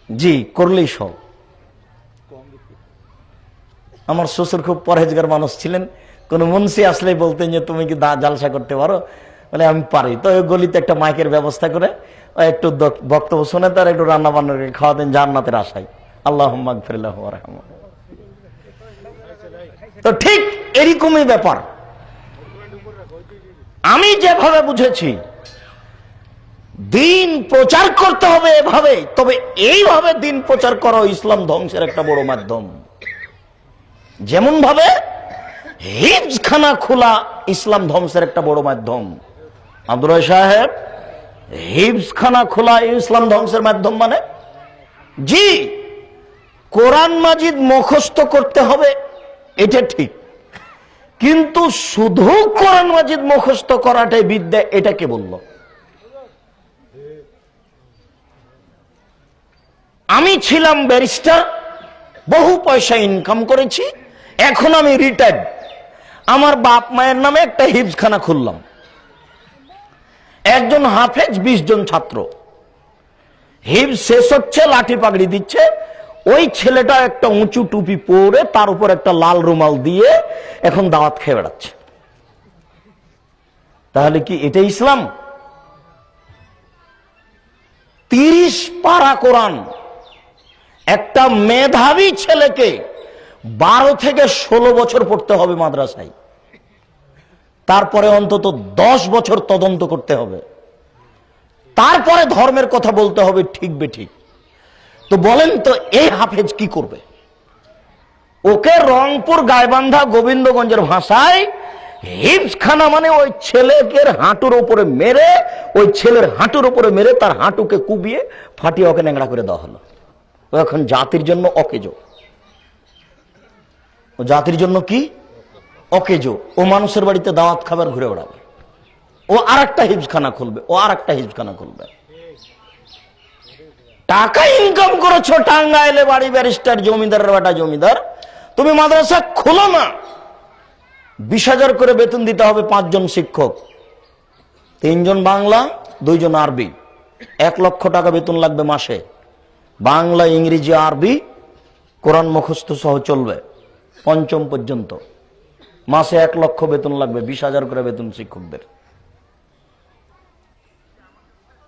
জি, করলেই সব। আমার শ্বশুর খুব পরহেজগার মানুষ ছিলেন, কোন মুন্সি আসলেই বলতেন যে তুমি কি জালসা করতে পারো, বলে আমি পারি। তো ওই গলিতে একটা মাইকের ব্যবস্থা করে একটু বক্তব্য শুনে তার একটু রান্না বান্না করে খাওয়াতেন জান্নাতের আশায়। আল্লাহুম্মা গফিরলাহু ওয়ারহামহু। তো ঠিক এরকমই ব্যাপার। আমি যেভাবে বুঝেছি দিন প্রচার করতে হবে এভাবে, তবে এইভাবে দিন প্রচার করা ইসলাম ধ্বংসের একটা বড় মাধ্যম। যেমন ভাবে হিফজখানা খোলা ইসলাম ধ্বংসের একটা বড় মাধ্যম। আব্দুর রাজ্জাক সাহেব, হিফজখানা খোলা ইসলাম ধ্বংসের মাধ্যম মানে? জি, কোরআন মাজিদ মুখস্থ করতে হবে, এটা ঠিক, কিন্তু শুধু কোরআন মাজিদ মুখস্থ করাটাই বিদ্যা, এটা কে বলল? আমি ছিলাম ব্যারিস্টার, বহু পয়সা ইনকাম করেছি, এখন আমি রিটায়ার্ড। আমার বাপ মায়ের নামে একটা হিফজখানা খুললাম, একজন হাফেজ, 20 জন ছাত্র। হিফজ শেষ হচ্ছে, লাঠি পাগড়ি দিচ্ছে, ওই ছেলেটা একটা উঁচু টুপি পরে তার উপর একটা লাল রুমাল দিয়ে এখন দাওয়াত খেয়ে বেড়াচ্ছে। তাহলে কি এটা ইসলাম? 30 পারা কোরআন একটা মেধাবী ছেলেকে 12 থেকে 16 বছর পড়তে হবে মাদ্রাসায়, তারপরে অন্তত 10 বছর তদন্ত করতে হবে, তারপরে ধর্মের কথা বলতে হবে ঠিক বেঠিক। তো বলেন তো এই হাফেজ কি করবে? ওকে রংপুর গাইবান্ধা গোবিন্দগঞ্জের ভাষায় হিফজখানা মানে ওই ছেলেকে হাঁটুর উপরে মেরে, ওই ছেলের হাঁটুর উপরে মেরে তার হাঁটুকে কুবিয়ে ফাটিয়ে ওকে ন্যাংরা করে দেওয়া হলো। ও এখন জাতির জন্য অকেজো। ও জাতির জন্য কি অকেজো। ও মানুষের বাড়িতে দাওয়াত খাবার ঘুরে বেড়াবে, ও আর একটা হিফজখানা খুলবে, ও আর একটা হিফজখানা খুলবে। টাকা ইনকাম করেছো টাঙ্গাইলে, বাড়ি ব্যারিস্টার, জমিদারের বেটা জমিদার, তুমি মাদ্রাসা খোলো না। 20,000 করে বেতন দিতে হবে 5 জন শিক্ষক, 3 জন বাংলা, 2 জন আরবি, 1 লক্ষ টাকা বেতন লাগবে মাসে। বাংলা, ইংরেজি, আরবি, কোরআন মুখস্থ সহ চলবে 5ম পর্যন্ত। মাসে 1 লক্ষ বেতন লাগবে, 20,000 করে বেতন শিক্ষকদের।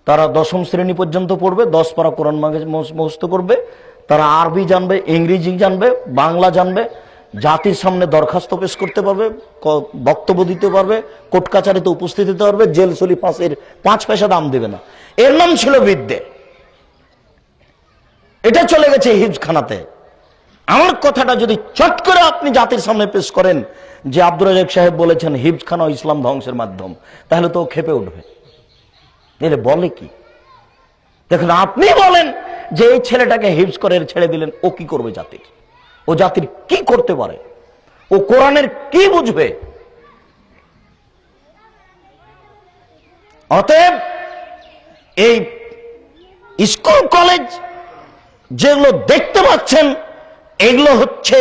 তারা 10ম শ্রেণী পর্যন্ত পড়বে, 10 পারা কোরআন মুখস্থ করবে, তারা আরবি জানবে, ইংরেজি জানবে, বাংলা জানবে, জাতির সামনে দরখাস্ত পেশ করতে পারবে, বক্তব্য দিতে পারবে, কোর্ট কাচারিতে উপস্থিত হতে পারবে, জেল চলি 5 পয়সা দাম দেবে না। এর নাম ছিল বিদ্যে। এটা চলে গেছে হিফজখানাতে। আমার কথাটা যদি চট করে আপনি জাতির সামনে পেশ করেন যে আব্দুর রাজ্জাক সাহেব বলেছেন হিফজখানা ইসলাম ধ্বংসের মাধ্যম, তাহলে তো খেপে উঠবে। এলে বলে কি? দেখুন, আপনি বলেন যে এই ছেলেটাকে হিফজ করে ছেড়ে দিলেন, ও কি করবে জাতির? ও জাতির কি করতে পারে? ও কোরআনের কি বুঝবে? অতএব এই স্কুল কলেজ যেগুলো দেখতে পাচ্ছেন, এগুলো হচ্ছে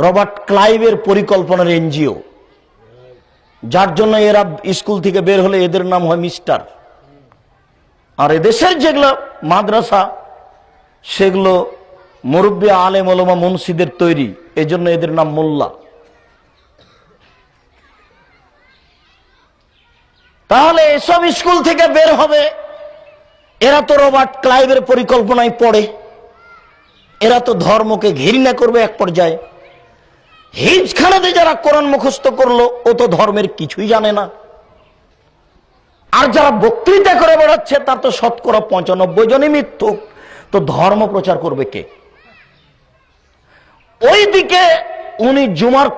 রবার্ট ক্লাইভের পরিকল্পনার এনজিও, যার জন্য এরা স্কুল থেকে বের হলে এদের নাম হয় মিস্টার। আর এদেশের যেগুলো মাদ্রাসা, সেগুলো মুরব্বী আলেম ওলামা মুন্সিদের তৈরি, এজন্য এদের নাম মোল্লা। তাহলে এসব স্কুল থেকে বের হবে, এরা তো রবার্ট ক্লাইভের পরিকল্পনায় পড়ে, এরা তো ধর্মকে ঘৃণা করবে এক পর্যায়ে। হিফজখানাতে যারা কোরআন মুখস্থ করলো, ও তো ধর্মের কিছুই জানে না। আর যারা বক্তৃতা করে বেড়াচ্ছে, তার তো শতকরা 95 জনই মিথ্যুক। তো ধর্ম প্রচার করবে কে? ওইদিকে উনি জুমার